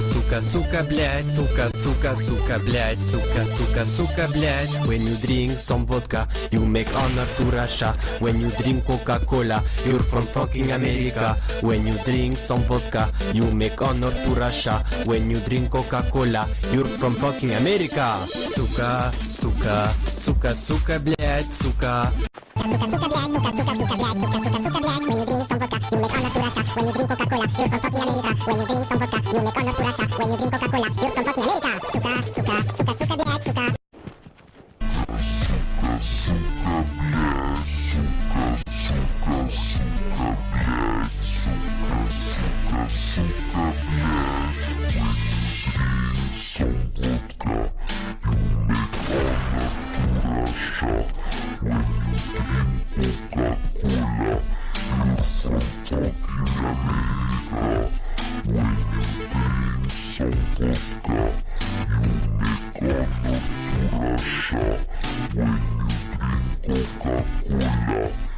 сука, блядь, сука, блядь, сука, блядь. When you drink some vodka, you make honor to Russia. When you drink Coca-Cola, you're from fucking America. When you drink some vodka, you make honor to Russia. When you drink Coca-Cola, you're from fucking America. Сука, блядь, сука. When you drink Coca-Cola, you're from fucking America. When you drink some vodka, you make honor to Russia. When you drink Coca-Cola, you're from fucking America. Сука, блядь, сука. Coca-Cola